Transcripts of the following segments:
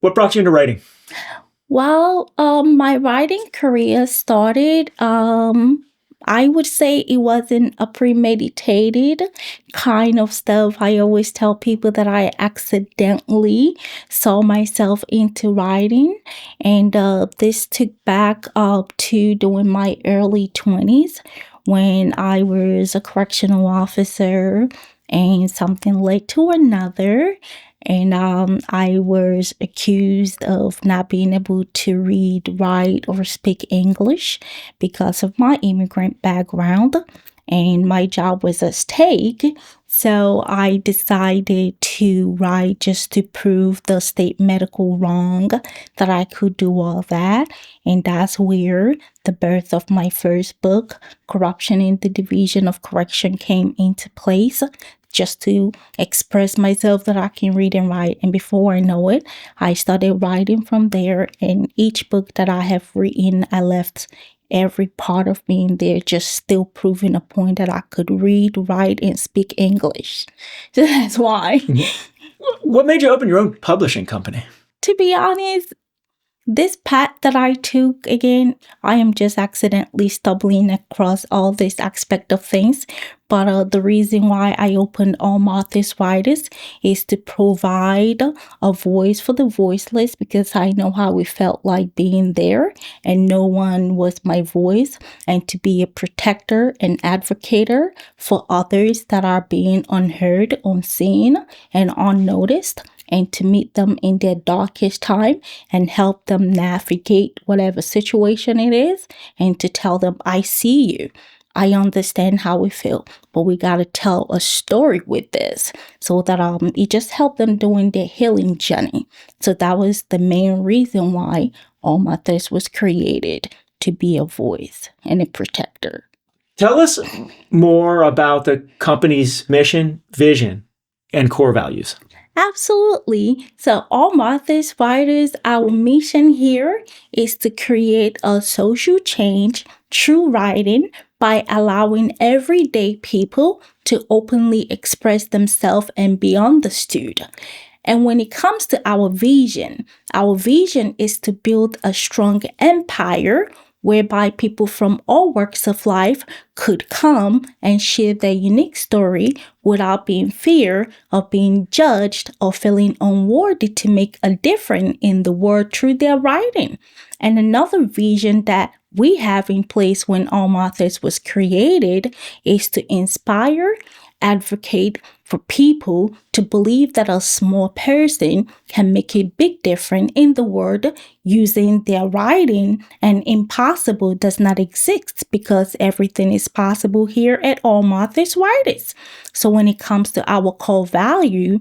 What brought you into writing? Well, my writing career started, I would say it wasn't a premeditated kind of stuff. I always tell people that I accidentally saw myself into writing, and this took back up to during my early 20s when I was a correctional officer and something led to another. And I was accused of not being able to read, write, or speak English because of my immigrant background. And my job was at stake. So I decided to write just to prove the state medical wrong that I could do all that. And that's where the birth of my first book, Corruption in the Division of Correction, came into place, just to express myself that I can read and write. And before I know it, I started writing from there. And each book that I have written, I left every part of me in there, just still proving a point that I could read, write, and speak English. So that's why. What made you open your own publishing company? To be honest, this path that I took, again, I am just accidentally stumbling across all this aspect of things. But the reason why I opened All Authors Writers is to provide a voice for the voiceless, because I know how it felt like being there and no one was my voice, and to be a protector and advocator for others that are being unheard, unseen, and unnoticed, and to meet them in their darkest time and help them navigate whatever situation it is, and to tell them, I see you. I understand how we feel, but we got to tell a story with this so that it just helped them during their healing journey. So that was the main reason why All Authors was created, to be a voice and a protector. Tell us more about the company's mission, vision, and core values. Absolutely. So All Authors Writers, our mission here is to create a social change through writing by allowing everyday people to openly express themselves and be understood. And when it comes to our vision is to build a strong empire whereby people from all walks of life could come and share their unique story without being fear of being judged or feeling unworthy to make a difference in the world through their writing. And another vision that we have in place when All Authors was created is to inspire, advocate for people to believe that a small person can make a big difference in the world using their writing, and impossible does not exist because everything is possible here at All Authors Writers. So when it comes to our core value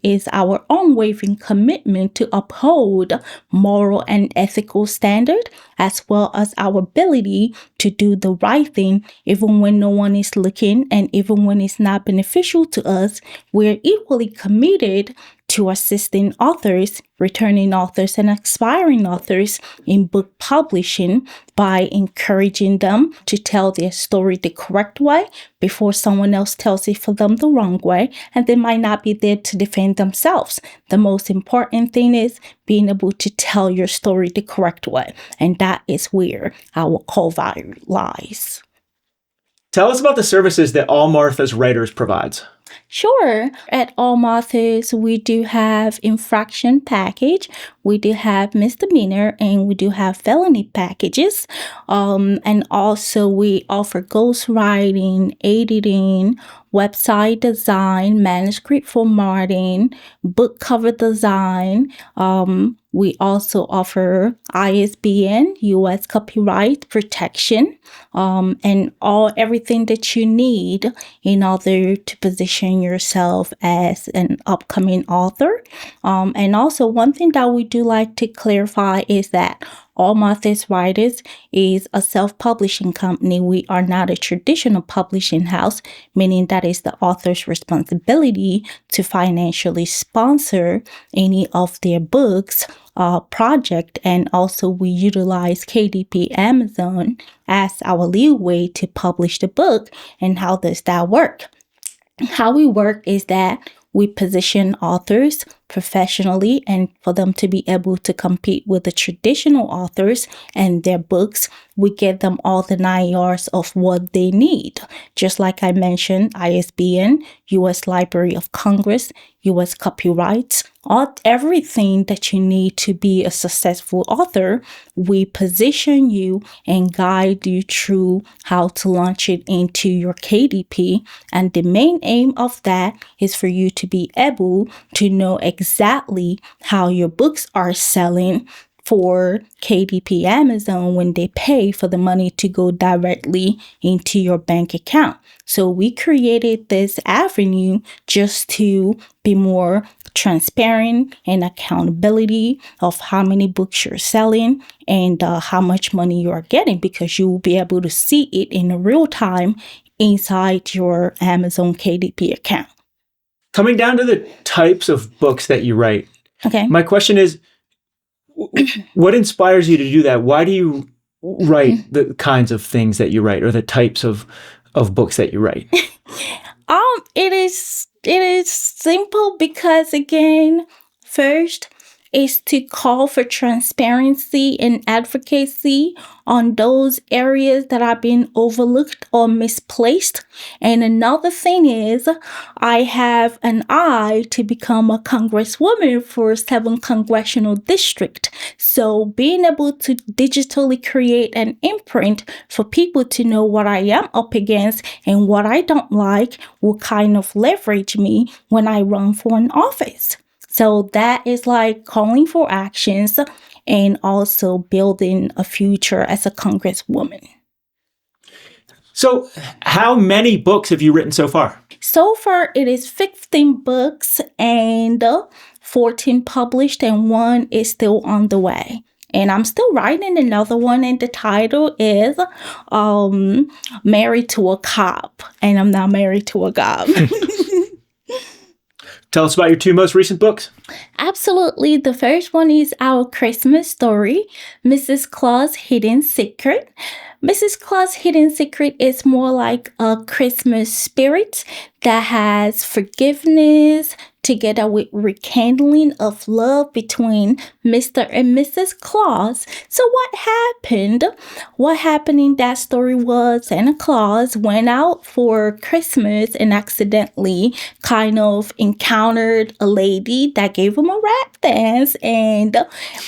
is our unwavering commitment to uphold moral and ethical standard, as well as our ability to do the right thing even when no one is looking and even when it's not beneficial to us. We're equally committed to assisting authors, returning authors, and aspiring authors in book publishing by encouraging them to tell their story the correct way before someone else tells it for them the wrong way, and they might not be there to defend themselves. The most important thing is being able to tell your story the correct way, and that is where our core value lies. Tell us about the services that All Authors Writers provides. Sure. At All Authors, we do have infraction package, we do have misdemeanor, and we do have felony packages. And also we offer ghostwriting, editing, website design, manuscript formatting, book cover design. We also offer ISBN, U.S. copyright protection, and everything that you need in order to position yourself as an upcoming author. And also one thing that we do like to clarify is that All Authors Writers is a self-publishing company. We are not a traditional publishing house, meaning that it's the author's responsibility to financially sponsor any of their books project. And also we utilize KDP Amazon as our leeway to publish the book. And how does that work? How we work is that we position authors professionally and for them to be able to compete with the traditional authors and their books. We get them all the 9 yards of what they need. Just like I mentioned, ISBN, U.S. Library of Congress, U.S. copyrights, everything that you need to be a successful author. We position you and guide you through how to launch it into your KDP. And the main aim of that is for you to be able to know exactly how your books are selling for KDP Amazon when they pay for the money to go directly into your bank account. So we created this avenue just to be more transparent and accountability of how many books you're selling and how much money you are getting, because you will be able to see it in real time inside your Amazon KDP account. Coming down to the types of books that you write, Okay. my question is, what inspires you to do that? Why do you write the kinds of things that you write, or the types of books that you write? It is simple because, again, first is to call for transparency and advocacy on those areas that are being overlooked or misplaced. And another thing is, I have an eye to become a congresswoman for 7th Congressional District. So being able to digitally create an imprint for people to know what I am up against and what I don't like will kind of leverage me when I run for an office. So that is like calling for actions and also building a future as a congresswoman. So how many books have you written so far? So far, it is 15 books and 14 published, and 1 is still on the way. And I'm still writing another one, and the title is Married to a Cop. And I'm not married to a cop. Tell us about your 2 most recent books. Absolutely. The first one is Our Christmas Story, Mrs. Claus' Hidden Secret. Mrs. Claus' Hidden Secret is more like a Christmas spirit that has forgiveness together with rekindling of love between Mr. and Mrs. Claus. So what happened? What happened in that story was Santa Claus went out for Christmas and accidentally kind of encountered a lady that gave him a rap dance. And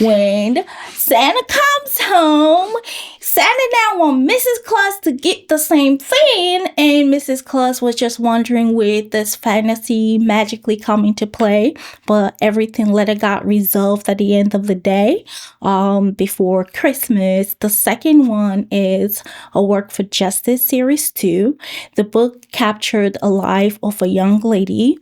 when Santa comes home, Santa now wants Mrs. Claus to get the same thing, and Mrs. Claus was just wondering with this fantasy magically coming to play, but everything later got resolved at the end of the day before Christmas. The second one is A Work for Justice Series 2. The book captured a life of a young lady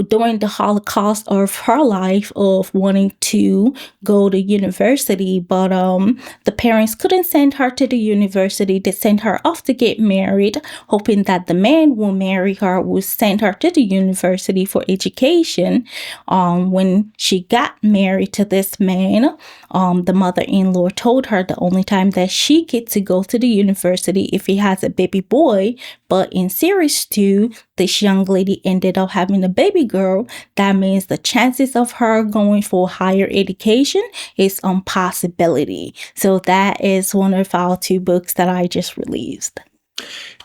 during the Holocaust of her life of wanting to go to university, but the parents couldn't send her to the university. They sent her off to get married, hoping that the man will marry her, will send her to the university for education. When she got married to this man, the mother-in-law told her the only time that she gets to go to the university if he has a baby boy. But in series 2, this young lady ended up having a baby girl. That means the chances of her going for higher education is a possibility. So that is one of our 2 books that I just released.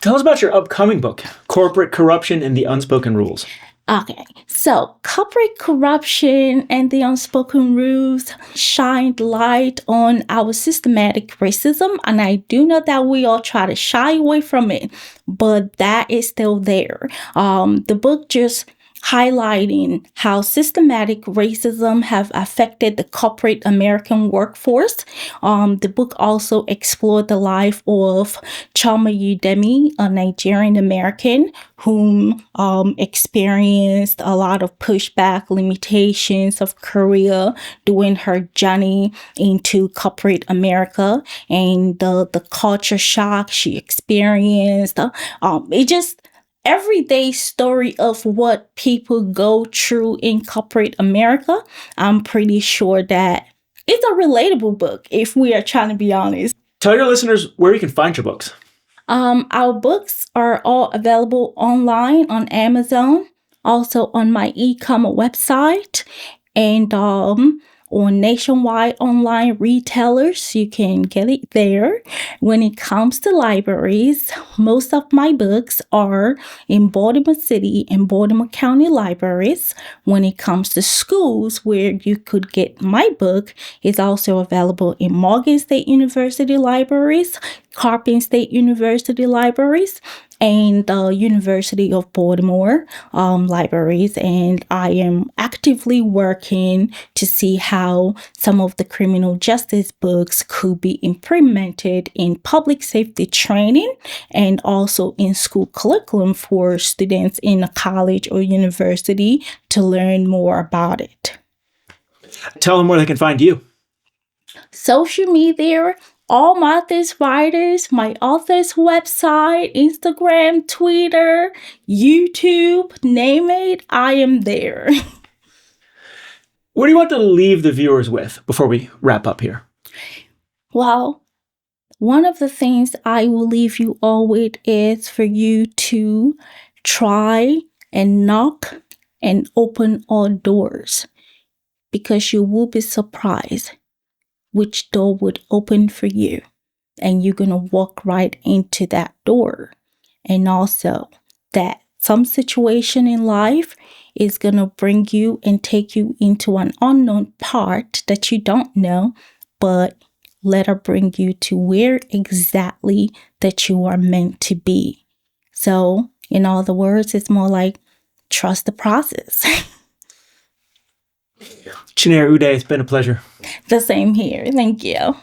Tell us about your upcoming book, Corporate Corruption and the Unspoken Rules. Okay, so corporate corruption and the unspoken rules shined light on our systematic racism, and I do know that we all try to shy away from it, but that is still there. The book just highlighting how systematic racism have affected the corporate American workforce. The book also explored the life of Choma Udemy, a Nigerian American whom experienced a lot of pushback, limitations of career during her journey into corporate America, and the culture shock she experienced. It just everyday story of what people go through in corporate America. I'm pretty sure that it's a relatable book if we are trying to be honest. Tell your listeners where you can find your books. Our books are all available online on Amazon, also on my e-commerce website, and on nationwide online retailers. You can get it there. When it comes to libraries, most of my books are in Baltimore City and Baltimore County libraries. When it comes to schools where you could get my book, it's also available in Morgan State University libraries, Carpenter State University libraries, and the University of Baltimore libraries. And I am actively working to see how some of the criminal justice books could be implemented in public safety training and also in school curriculum for students in a college or university to learn more about it. Tell them where they can find you. Social media, All Martha's Writers, my author's website, Instagram, Twitter, YouTube, name it, I am there. What do you want to leave the viewers with before we wrap up here? Well, one of the things I will leave you all with is for you to try and knock and open all doors, because you will be surprised which door would open for you, and you're going to walk right into that door. And also that some situation in life is going to bring you and take you into an unknown part that you don't know, but let her bring you to where exactly that you are meant to be. So in other words, it's more like trust the process. Chinere Uday, it's been a pleasure. The same here. Thank you.